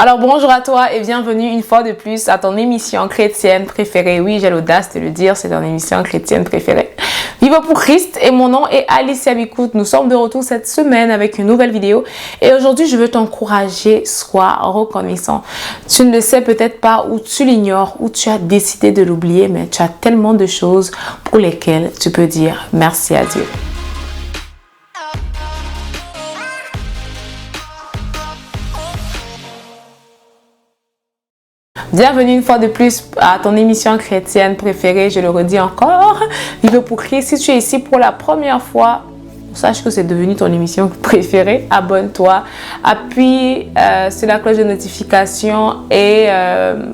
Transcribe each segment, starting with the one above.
Alors bonjour à toi et bienvenue une fois de plus à ton émission chrétienne préférée. Oui, j'ai l'audace de le dire, c'est ton émission chrétienne préférée. Vive pour Christ et mon nom est Alicia Bikout. Nous sommes de retour cette semaine avec une nouvelle vidéo et aujourd'hui je veux t'encourager, sois reconnaissant. Tu ne le sais peut-être pas ou tu l'ignores ou tu as décidé de l'oublier, mais tu as tellement de choses pour lesquelles tu peux dire merci à Dieu. Bienvenue une fois de plus à ton émission chrétienne préférée, je le redis encore, Vive pour Christ. Si tu es ici pour la première fois, sache que c'est devenu ton émission préférée, abonne-toi, appuie sur la cloche de notification et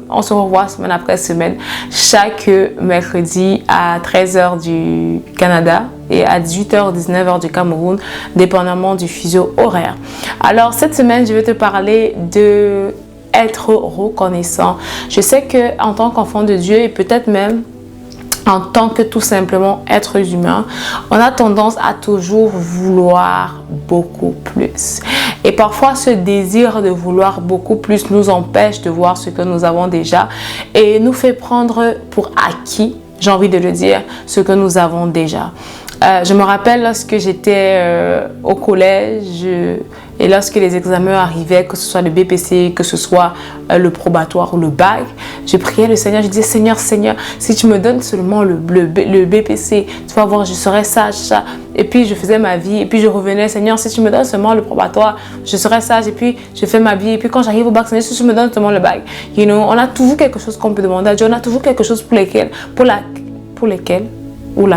on se revoit semaine après semaine, chaque mercredi à 13h du Canada et à 18h, 19h du Cameroun, dépendamment du fuseau horaire. Alors cette semaine, je vais te parler de être reconnaissant. Je sais que en tant qu'enfant de Dieu et peut-être même en tant que tout simplement être humain, on a tendance à toujours vouloir beaucoup plus. Et parfois, ce désir de vouloir beaucoup plus nous empêche de voir ce que nous avons déjà et nous fait prendre pour acquis, j'ai envie de le dire, ce que nous avons déjà. Je me rappelle lorsque j'étais au collège et lorsque les examens arrivaient, que ce soit le BPC, que ce soit le probatoire ou le bac, je priais le Seigneur, je disais Seigneur, si tu me donnes seulement le BPC, tu vas voir, je serai sage, ça. Et puis je faisais ma vie et puis je revenais, Seigneur, si tu me donnes seulement le probatoire, je serai sage et puis je fais ma vie. Et puis quand j'arrive au bac, Seigneur, si tu me donnes seulement le bac, on a toujours quelque chose qu'on peut demander à Dieu, on a toujours quelque chose pour laquelle on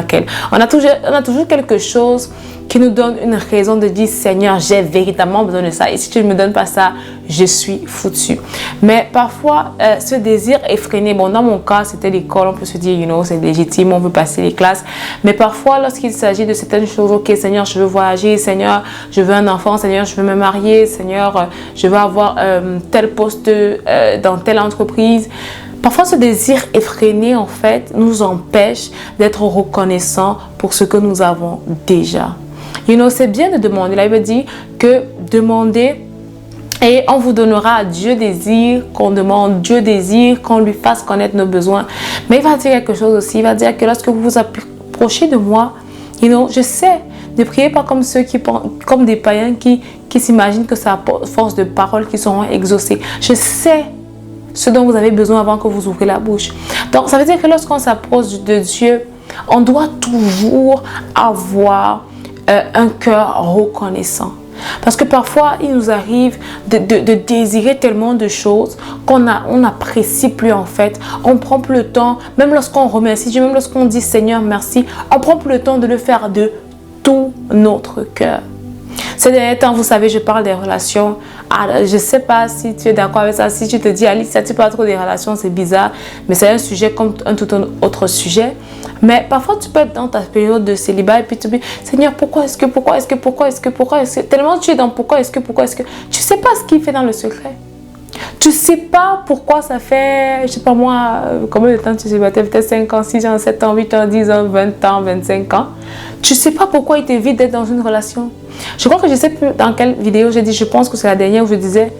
a toujours quelque chose qui nous donne une raison de dire Seigneur, j'ai véritablement besoin de ça et si tu ne me donnes pas ça, je suis foutu. Mais parfois, ce désir est freiné. Bon, dans mon cas, c'était l'école, on peut se dire, c'est légitime, on veut passer les classes. Mais parfois, lorsqu'il s'agit de certaines choses, ok, Seigneur, je veux voyager, Seigneur, je veux un enfant, Seigneur, je veux me marier, Seigneur, je veux avoir tel poste dans telle entreprise. Parfois, ce désir effréné, en fait, nous empêche d'être reconnaissants pour ce que nous avons déjà. C'est bien de demander. La Bible dit que demander et on vous donnera. Dieu désire qu'on demande. Dieu désire qu'on lui fasse connaître nos besoins. Mais il va dire quelque chose aussi. Il va dire que lorsque vous vous approchez de moi, je sais, ne priez pas comme ceux comme des païens qui s'imaginent que c'est à force de paroles qui seront exaucées. Je sais ce dont vous avez besoin avant que vous ouvrez la bouche. Donc, ça veut dire que lorsqu'on s'approche de Dieu, on doit toujours avoir un cœur reconnaissant. Parce que parfois, il nous arrive de désirer tellement de choses qu'on n'apprécie plus en fait. On prend plus le temps, même lorsqu'on remercie Dieu, même lorsqu'on dit Seigneur merci, on prend plus le temps de le faire de tout notre cœur. Ces derniers temps, vous savez, je parle des relations. Je ne sais pas si tu es d'accord avec ça. Si tu te dis, Alice, tu parles trop des relations, c'est bizarre. Mais c'est un sujet comme un tout autre sujet. Mais parfois, tu peux être dans ta période de célibat et puis tu te dis, Seigneur, pourquoi est-ce que, tellement tu es dans pourquoi est-ce que. Tu ne sais pas ce qu'il fait dans le secret. Tu ne sais pas pourquoi ça fait, je ne sais pas moi, combien de temps tu sais, peut-être 5 ans, 6 ans, 7 ans, 8 ans, 10 ans, 20 ans, 25 ans. Tu ne sais pas pourquoi il t'évite d'être dans une relation. Je crois que je ne sais plus dans quelle vidéo j'ai dit, je pense que c'est la dernière où je disais,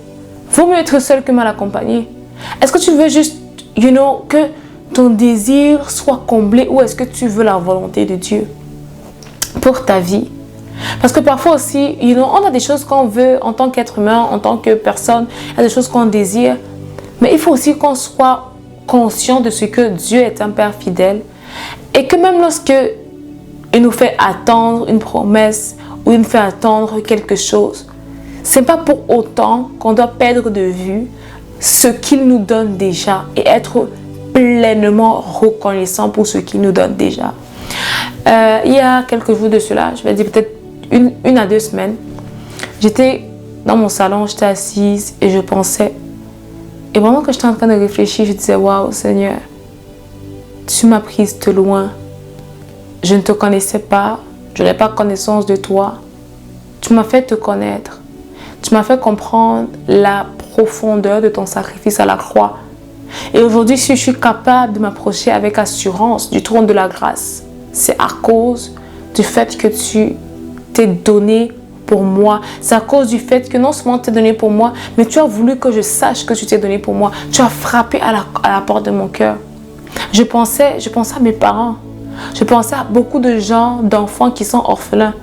vaut mieux être seul que mal accompagné. Est-ce que tu veux juste, que ton désir soit comblé ou est-ce que tu veux la volonté de Dieu pour ta vie? Parce que parfois aussi, on a des choses qu'on veut en tant qu'être humain, en tant que personne, il y a des choses qu'on désire. Mais il faut aussi qu'on soit conscient de ce que Dieu est un Père fidèle. Et que même lorsque il nous fait attendre une promesse ou il nous fait attendre quelque chose, ce n'est pas pour autant qu'on doit perdre de vue ce qu'il nous donne déjà et être pleinement reconnaissant pour ce qu'il nous donne déjà. Il y a quelques jours de cela, je vais dire peut-être une à 2 semaines, j'étais dans mon salon, j'étais assise et je pensais. Et pendant que j'étais en train de réfléchir, je disais, waouh Seigneur, tu m'as prise de loin. Je ne te connaissais pas, je n'avais pas connaissance de toi. Tu m'as fait te connaître. Tu m'as fait comprendre la profondeur de ton sacrifice à la croix. Et aujourd'hui, si je suis capable de m'approcher avec assurance du trône de la grâce, c'est à cause du fait que tu t'es donné pour moi. C'est à cause du fait que non seulement tu t'es donné pour moi, mais tu as voulu que je sache que tu t'es donné pour moi. Tu as frappé à la porte de mon cœur. Je pensais à mes parents. Je pensais à beaucoup de gens, d'enfants qui sont orphelins.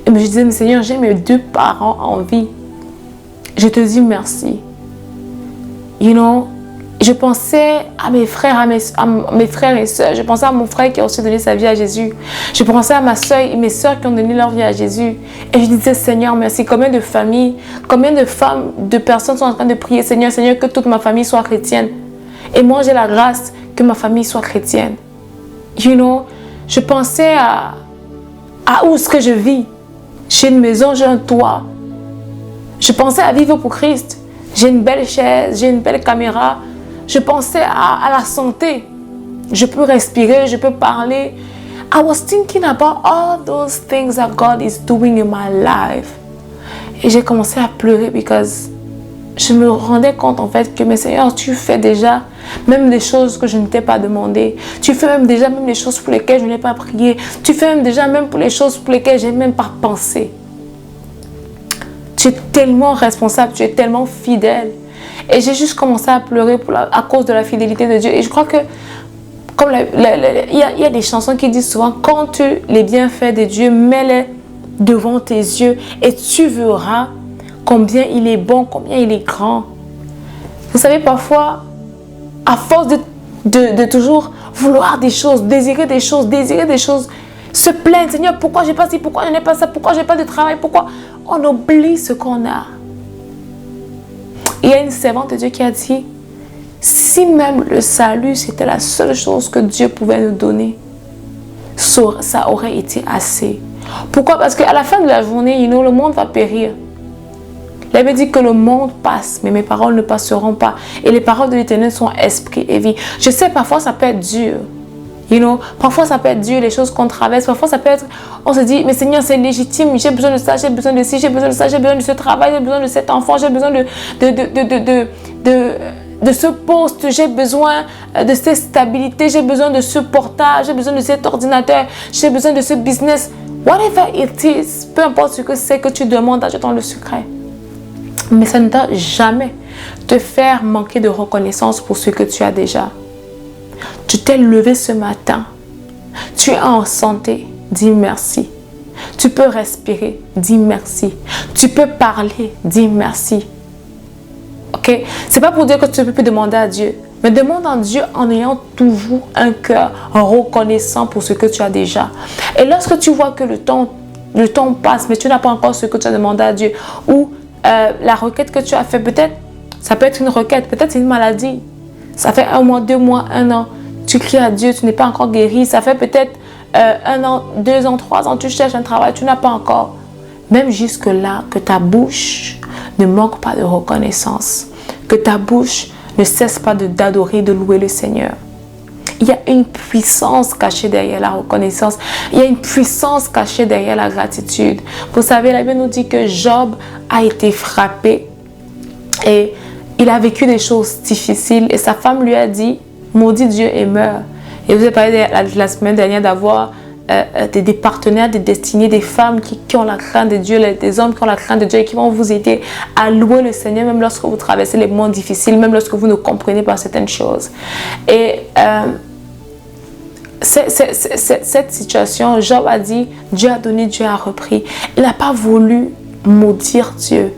Et je disais, mais Seigneur, j'ai mes 2 parents en vie. Je te dis merci. You know, je pensais à mes frères, à mes frères et sœurs. Je pensais à mon frère qui a aussi donné sa vie à Jésus. Je pensais à ma soeur et mes sœurs qui ont donné leur vie à Jésus. Et je disais, Seigneur, merci. Combien de familles, combien de femmes, de personnes sont en train de prier, Seigneur, Seigneur, que toute ma famille soit chrétienne. Et moi, j'ai la grâce que ma famille soit chrétienne. You know, je pensais à où est-ce que je vis. J'ai une maison, j'ai un toit. Je pensais à vivre pour Christ. J'ai une belle chaise, j'ai une belle caméra. Je pensais à la santé. Je peux respirer, je peux parler. I was thinking about all those things that God is doing in my life. Et j'ai commencé à pleurer parce que je me rendais compte en fait que, mais Seigneur, tu fais déjà même des choses que je ne t'ai pas demandé. Tu fais même déjà même les choses pour lesquelles je n'ai pas prié. Tu fais même déjà même pour les choses pour lesquelles je n'ai même pas pensé. Tu es tellement responsable, tu es tellement fidèle. Et j'ai juste commencé à pleurer à cause de la fidélité de Dieu. Et je crois que, comme il y a des chansons qui disent souvent, quand les bienfaits de Dieu, mets-les devant tes yeux et tu verras combien il est bon, combien il est grand. Vous savez, parfois, à force de toujours vouloir des choses, désirer des choses, se plaindre, Seigneur, pourquoi j'ai pas ci, pourquoi je n'ai pas ça, pourquoi j'ai pas de travail, pourquoi on oublie ce qu'on a. Il y a une servante de Dieu qui a dit, si même le salut c'était la seule chose que Dieu pouvait nous donner, ça aurait été assez. Pourquoi? Parce qu'à la fin de la journée, le monde va périr. La Bible dit que le monde passe, mais mes paroles ne passeront pas. Et les paroles de l'Éternel sont esprit et vie. Je sais, parfois ça peut être dur. Parfois ça peut être dur, les choses qu'on traverse. Parfois ça peut être, on se dit, mais Seigneur, c'est légitime. J'ai besoin de ça, j'ai besoin de ci, j'ai besoin de ça, j'ai besoin de ce travail, j'ai besoin de cet enfant, j'ai besoin de ce poste, j'ai besoin de cette stabilité, j'ai besoin de ce portage, j'ai besoin de cet ordinateur, j'ai besoin de ce business. Whatever it is, peu importe ce que c'est que tu demandes, ajoute dans le secret. Mais ça ne doit jamais te faire manquer de reconnaissance pour ce que tu as déjà. Tu t'es levé ce matin. Tu es en santé. Dis merci. Tu peux respirer. Dis merci. Tu peux parler. Dis merci. Ok? C'est pas pour dire que tu ne peux plus demander à Dieu. Mais demande à Dieu en ayant toujours un cœur reconnaissant pour ce que tu as déjà. Et lorsque tu vois que le temps passe, mais tu n'as pas encore ce que tu as demandé à Dieu, ou la requête que tu as fait, peut-être, ça peut être une requête, peut-être c'est une maladie. Ça fait 1 mois, 2 mois, 1 an. Tu cries à Dieu, tu n'es pas encore guéri. Ça fait peut-être 1 an, 2 ans, 3 ans, tu cherches un travail, tu n'as pas encore. Même jusque-là, que ta bouche ne manque pas de reconnaissance. Que ta bouche ne cesse pas d'adorer, de louer le Seigneur. Il y a une puissance cachée derrière la reconnaissance. Il y a une puissance cachée derrière la gratitude. Vous savez, la Bible nous dit que Job a été frappé et il a vécu des choses difficiles. Et sa femme lui a dit, maudit Dieu et meurt. Et vous avez parlé la semaine dernière d'avoir des partenaires, des destinées, des femmes qui ont la crainte de Dieu, des hommes qui ont la crainte de Dieu et qui vont vous aider à louer le Seigneur même lorsque vous traversez les moments difficiles, même lorsque vous ne comprenez pas certaines choses. Et cette situation, Job a dit, Dieu a donné, Dieu a repris. Il n'a pas voulu maudire Dieu.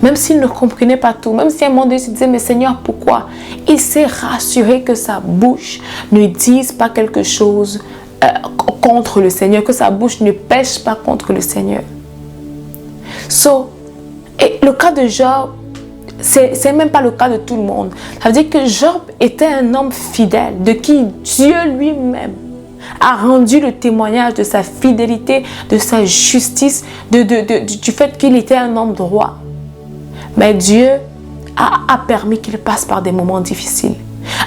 Même s'il ne comprenait pas tout, même si à un moment donné, il se disait, mais Seigneur, pourquoi? Il s'est rassuré que sa bouche ne dise pas quelque chose contre le Seigneur, que sa bouche ne pêche pas contre le Seigneur. Et le cas de Job, c'est même pas le cas de tout le monde. Ça veut dire que Job était un homme fidèle, de qui Dieu lui-même a rendu le témoignage de sa fidélité, de sa justice, du fait qu'il était un homme droit. Mais Dieu a permis qu'il passe par des moments difficiles.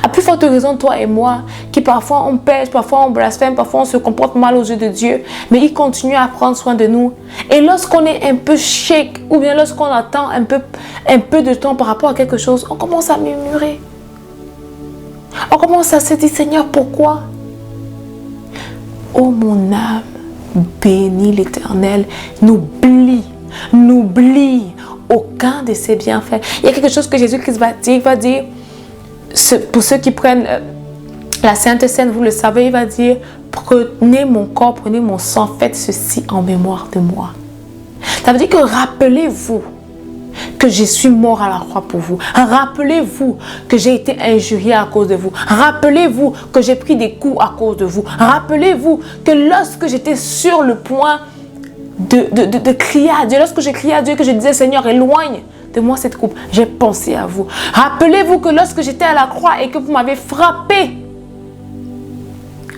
À plus forte raison, toi et moi, qui parfois on pêche, parfois on blasphème, parfois on se comporte mal aux yeux de Dieu, mais il continue à prendre soin de nous. Et lorsqu'on est un peu shake, ou bien lorsqu'on attend un peu de temps par rapport à quelque chose, on commence à murmurer. On commence à se dire, Seigneur, pourquoi? Oh mon âme, bénis l'Éternel, n'oublie n'oublie aucun de ses bienfaits. Il y a quelque chose que Jésus-Christ va dire. Il va dire, pour ceux qui prennent la Sainte Seine, vous le savez, il va dire, prenez mon corps, prenez mon sang, faites ceci en mémoire de moi. Ça veut dire que rappelez-vous que je suis mort à la croix pour vous. Rappelez-vous que j'ai été injurié à cause de vous. Rappelez-vous que j'ai pris des coups à cause de vous. Rappelez-vous que lorsque j'étais sur le point de crier à Dieu, lorsque j'ai crié à Dieu, que je disais, Seigneur, éloigne de moi cette coupe, j'ai pensé à vous. Rappelez-vous que lorsque j'étais à la croix et que vous m'avez frappé,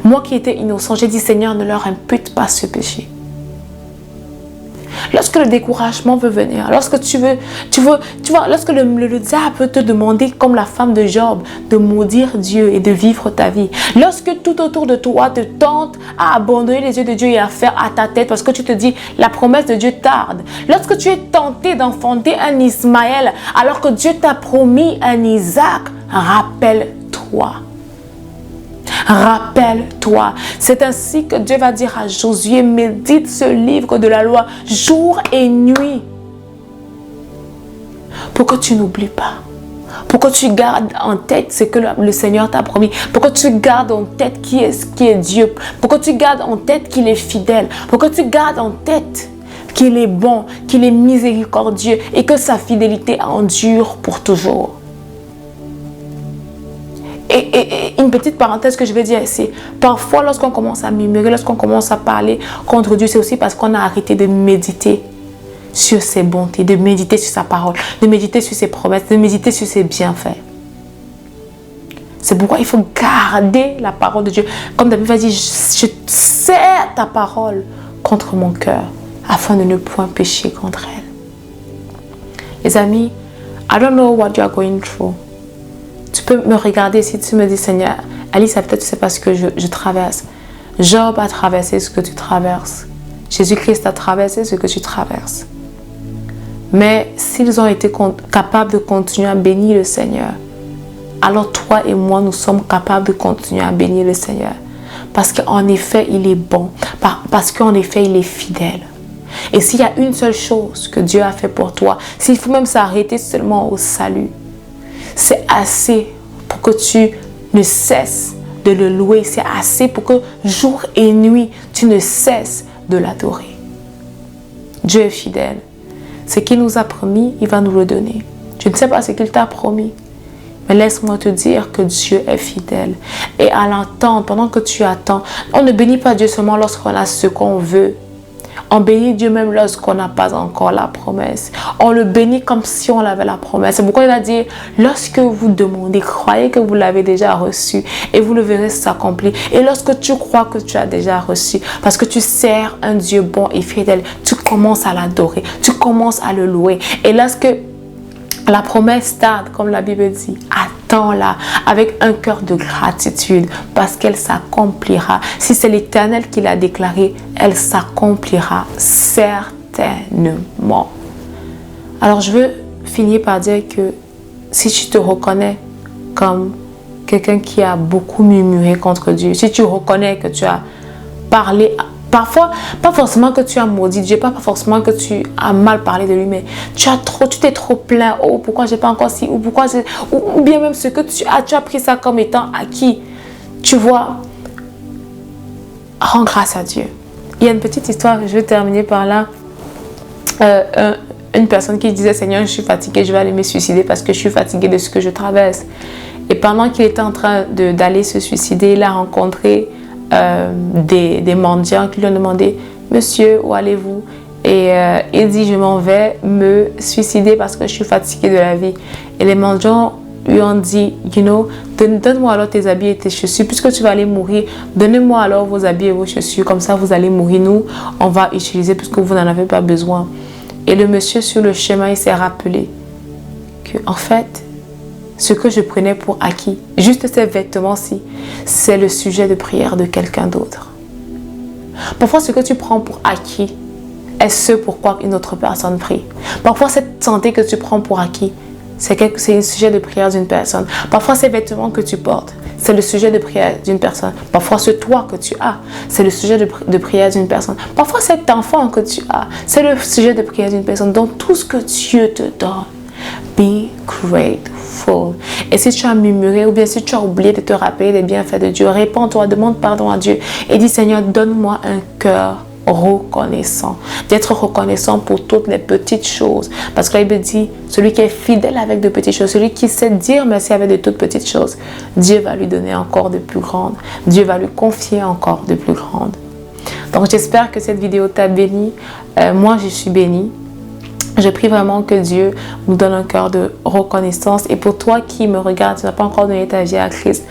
moi qui étais innocent, j'ai dit, Seigneur, ne leur impute pas ce péché. Lorsque le découragement veut venir, lorsque tu vois, lorsque le diable peut te demander, comme la femme de Job, de maudire Dieu et de vivre ta vie. Lorsque tout autour de toi te tente à abandonner les yeux de Dieu et à faire à ta tête parce que tu te dis, la promesse de Dieu tarde. Lorsque tu es tenté d'enfanter un Ismaël alors que Dieu t'a promis un Isaac, rappelle-toi. Rappelle-toi, c'est ainsi que Dieu va dire à Josué, médite ce livre de la loi jour et nuit pour que tu n'oublies pas, pour que tu gardes en tête ce que le Seigneur t'a promis, pour que tu gardes en tête qui est Dieu, pour que tu gardes en tête qu'il est fidèle, pour que tu gardes en tête qu'il est bon, qu'il est miséricordieux et que sa fidélité endure pour toujours. Et une petite parenthèse que je vais dire ici, parfois lorsqu'on commence à murmurer, lorsqu'on commence à parler contre Dieu, c'est aussi parce qu'on a arrêté de méditer sur ses bontés, de méditer sur sa parole, de méditer sur ses promesses, de méditer sur ses bienfaits. C'est pourquoi il faut garder la parole de Dieu. Comme David va dire, je serre ta parole contre mon cœur afin de ne point pécher contre elle. Les amis, I don't know what you are going through. Tu peux me regarder si tu me dis, Seigneur, Alice, peut-être tu ne sais pas ce que je traverse. Job a traversé ce que tu traverses. Jésus-Christ a traversé ce que tu traverses. Mais s'ils ont été capables de continuer à bénir le Seigneur, alors toi et moi, nous sommes capables de continuer à bénir le Seigneur. Parce qu'en effet, il est bon. Parce qu'en effet, il est fidèle. Et s'il y a une seule chose que Dieu a fait pour toi, s'il faut même s'arrêter seulement au salut, c'est assez pour que tu ne cesses de le louer. C'est assez pour que jour et nuit, tu ne cesses de l'adorer. Dieu est fidèle. Ce qu'il nous a promis, il va nous le donner. Je ne sais pas ce qu'il t'a promis, mais laisse-moi te dire que Dieu est fidèle. Et à l'attendre, pendant que tu attends, on ne bénit pas Dieu seulement lorsqu'on a ce qu'on veut. On bénit Dieu même lorsqu'on n'a pas encore la promesse. On le bénit comme si on avait la promesse. C'est pourquoi il a dit, lorsque vous demandez, croyez que vous l'avez déjà reçu et vous le verrez s'accomplir. Et lorsque tu crois que tu as déjà reçu, parce que tu sers un Dieu bon et fidèle, tu commences à l'adorer, tu commences à le louer. Et lorsque la promesse tarde, comme la Bible dit, attends-la avec un cœur de gratitude parce qu'elle s'accomplira. Si c'est l'Éternel qui l'a déclaré, elle s'accomplira certainement. Alors je veux finir par dire que si tu te reconnais comme quelqu'un qui a beaucoup murmuré contre Dieu, si tu reconnais que tu as parlé, parfois, pas forcément que tu as maudit Dieu, pas forcément que tu as mal parlé de lui, mais tu t'es trop plaint. Oh, pourquoi j'ai pas encore ci, ou pourquoi ou bien même ce que tu as pris ça comme étant acquis. Tu vois, rends grâce à Dieu. Il y a une petite histoire, je vais terminer par là. Une personne qui disait, Seigneur, je suis fatiguée, je vais aller me suicider parce que je suis fatiguée de ce que je traverse. Et pendant qu'il était en train d'aller se suicider, il a rencontré des mendiants qui lui ont demandé, monsieur, où allez-vous? Et il dit, je m'en vais me suicider parce que je suis fatigué de la vie. Et les mendiants lui ont dit, donne-moi alors tes habits et tes chaussures, puisque tu vas aller mourir, donnez-moi alors vos habits et vos chaussures, comme ça vous allez mourir, nous on va utiliser puisque vous n'en avez pas besoin. Et le monsieur sur le chemin, il s'est rappelé que en fait, ce que je prenais pour acquis, juste ces vêtements-ci, c'est le sujet de prière de quelqu'un d'autre. Parfois, ce que tu prends pour acquis est ce pourquoi une autre personne prie. Parfois, cette santé que tu prends pour acquis c'est un sujet de prière d'une personne. Parfois, ces vêtements que tu portes, c'est le sujet de prière d'une personne. Parfois, ce toit que tu as, c'est le sujet de prière d'une personne. Parfois, cet enfant que tu as, c'est le sujet de prière d'une personne. Donc, tout ce que Dieu te donne, be grateful. Et si tu as murmuré ou bien si tu as oublié de te rappeler des bienfaits de Dieu, répands-toi, demande pardon à Dieu et dis Seigneur, donne-moi un cœur reconnaissant, d'être reconnaissant pour toutes les petites choses, parce que la Bible dit celui qui est fidèle avec de petites choses, celui qui sait dire merci avec de toutes petites choses, Dieu va lui donner encore de plus grandes, Dieu va lui confier encore de plus grandes. Donc j'espère que cette vidéo t'a béni. Moi je suis bénie. Je prie vraiment que Dieu nous donne un cœur de reconnaissance. Et pour toi qui me regarde, tu n'as pas encore donné ta vie à Christ,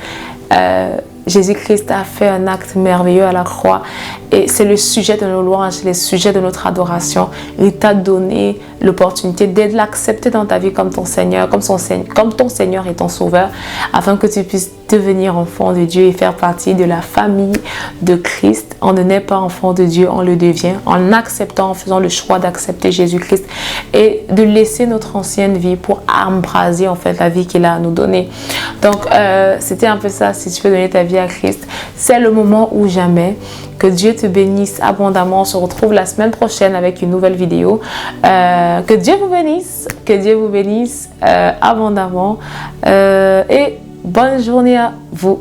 Jésus-Christ a fait un acte merveilleux à la croix et c'est le sujet de nos louanges, c'est le sujet de notre adoration. Il t'a donné l'opportunité de l'accepter dans ta vie comme ton Seigneur, comme ton Seigneur et ton Sauveur, afin que tu puisses devenir enfant de Dieu et faire partie de la famille de Christ. On ne naît pas enfant de Dieu, on le devient en acceptant, en faisant le choix d'accepter Jésus-Christ et de laisser notre ancienne vie pour embraser en fait la vie qu'il a à nous donner. Donc c'était un peu ça. Si tu veux donner ta vie à Christ, c'est le moment ou jamais. Que Dieu te bénisse abondamment. On se retrouve la semaine prochaine avec une nouvelle vidéo. Que Dieu vous bénisse. Que Dieu vous bénisse abondamment. Et bonne journée à vous.